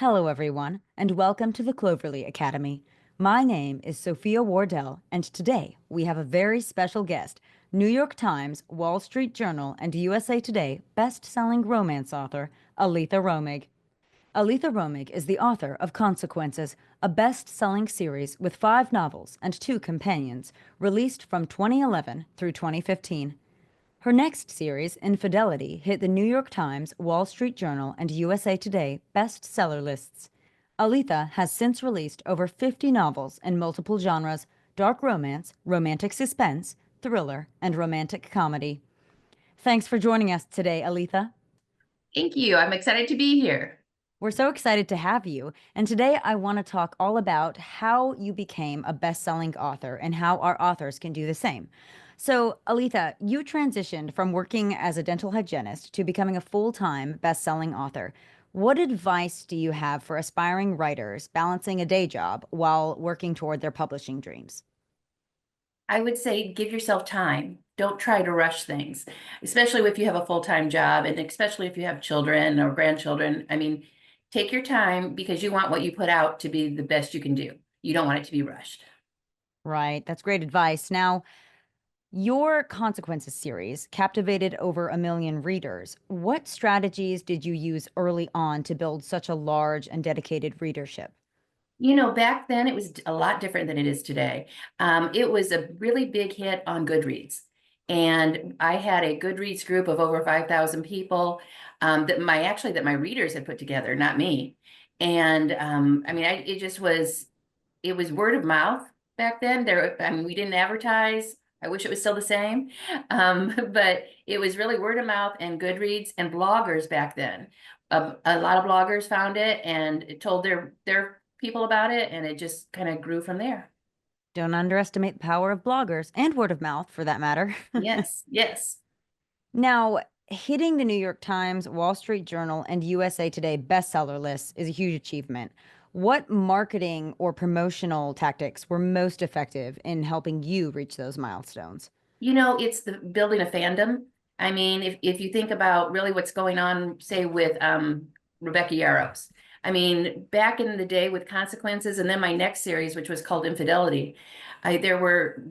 Hello, everyone, and welcome to the Cloverly Academy. My name is Sophia Wardell, and today we have a very special guest, New York Times, Wall Street Journal, and USA Today best-selling romance author, Aleatha Romig. Aleatha Romig is the author of Consequences, a best-selling series with 5 novels and 2 companions, released from 2011 through 2015. Her next series, Infidelity, hit the New York Times, Wall Street Journal, and USA Today bestseller lists. Aleatha has since released over 50 novels in multiple genres: dark romance, romantic suspense, thriller, and romantic comedy. Thanks for joining us today, Aleatha. Thank you. I'm excited to be here. We're so excited to have you. And today I want to talk all about how you became a best-selling author and how our authors can do the same. So, Aleatha, you transitioned from working as a dental hygienist to becoming a full-time best-selling author. What advice do you have for aspiring writers balancing a day job while working toward their publishing dreams? I would say give yourself time. Don't try to rush things, especially if you have a full-time job and especially if you have children or grandchildren. I mean, take your time because you want what you put out to be the best you can do. You don't want it to be rushed. Right, that's great advice. Now, your Consequences series captivated over 1 million readers. What strategies did you use early on to build such a large and dedicated readership? Back then it was a lot different than it is today. It was a really big hit on Goodreads. And I had a Goodreads group of over 5,000 people that my readers had put together, not me. And it was word of mouth back then. We didn't advertise. I wish it was still the same. But it was really word of mouth and Goodreads and bloggers back then. A lot of bloggers found it and told their people about it, and it just kind of grew from there. Don't underestimate the power of bloggers and word of mouth for that matter. Yes, yes. Now, hitting the New York Times, Wall Street Journal, and USA Today bestseller lists is a huge achievement. What marketing or promotional tactics were most effective in helping you reach those milestones? It's the building a fandom. I mean, if you think about really what's going on, say with Rebecca Yarros. I mean, back in the day with Consequences, and then my next series, which was called Infidelity, there were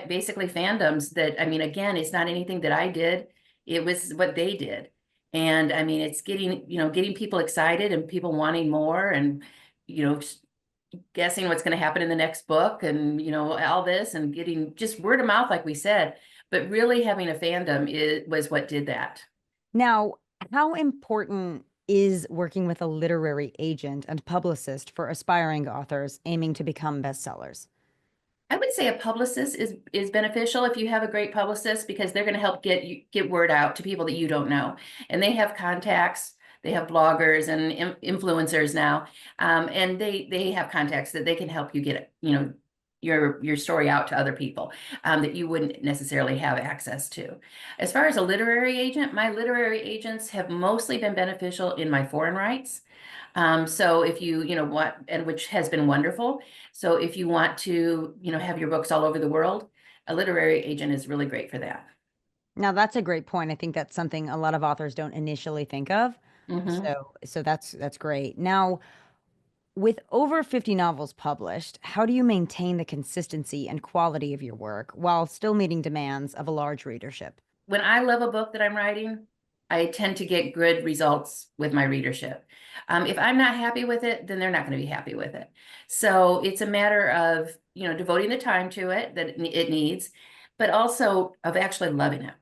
basically fandoms that, I mean, again, it's not anything that I did. It was what they did. And I mean, it's getting people excited and people wanting more and, you know, guessing what's going to happen in the next book and all this and getting just word of mouth like we said, but really having a fandom was what did that. Now, how important is working with a literary agent and publicist for aspiring authors aiming to become bestsellers? I would say a publicist is beneficial if you have a great publicist because they're going to help get word out to people that you don't know, and they have contacts. They have bloggers and influencers now, and they have contacts that they can help you get your story out to other people that you wouldn't necessarily have access to. As far as a literary agent, my literary agents have mostly been beneficial in my foreign rights. So if you want, and which has been wonderful. So if you want to, have your books all over the world, a literary agent is really great for that. Now, that's a great point. I think that's something a lot of authors don't initially think of. Hmm. So that's great. Now, with over 50 novels published, how do you maintain the consistency and quality of your work while still meeting demands of a large readership? When I love a book that I'm writing, I tend to get good results with my readership. If I'm not happy with it, then they're not going to be happy with it. So it's a matter of, devoting the time to it that it needs, but also of actually loving it.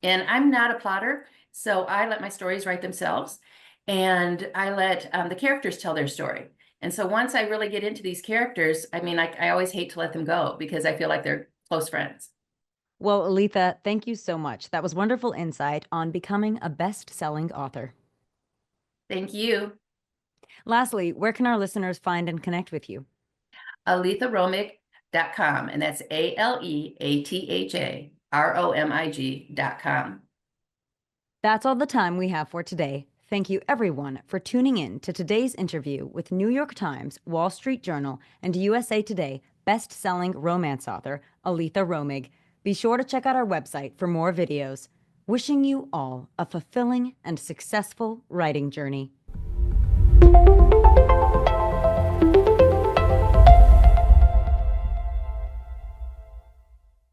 And I'm not a plotter, so I let my stories write themselves, and I let the characters tell their story. And so once I really get into these characters, I mean, I always hate to let them go because I feel like they're close friends. Well, Aletha, thank you so much. That was wonderful insight on becoming a best-selling author. Thank you. Lastly, where can our listeners find and connect with you? AleathaRomig.com, and that's AleathaRomig.com. That's all the time we have for today. Thank you, everyone, for tuning in to today's interview with New York Times, Wall Street Journal, and USA Today best-selling romance author Aleatha Romig. Be sure to check out our website for more videos. Wishing you all a fulfilling and successful writing journey.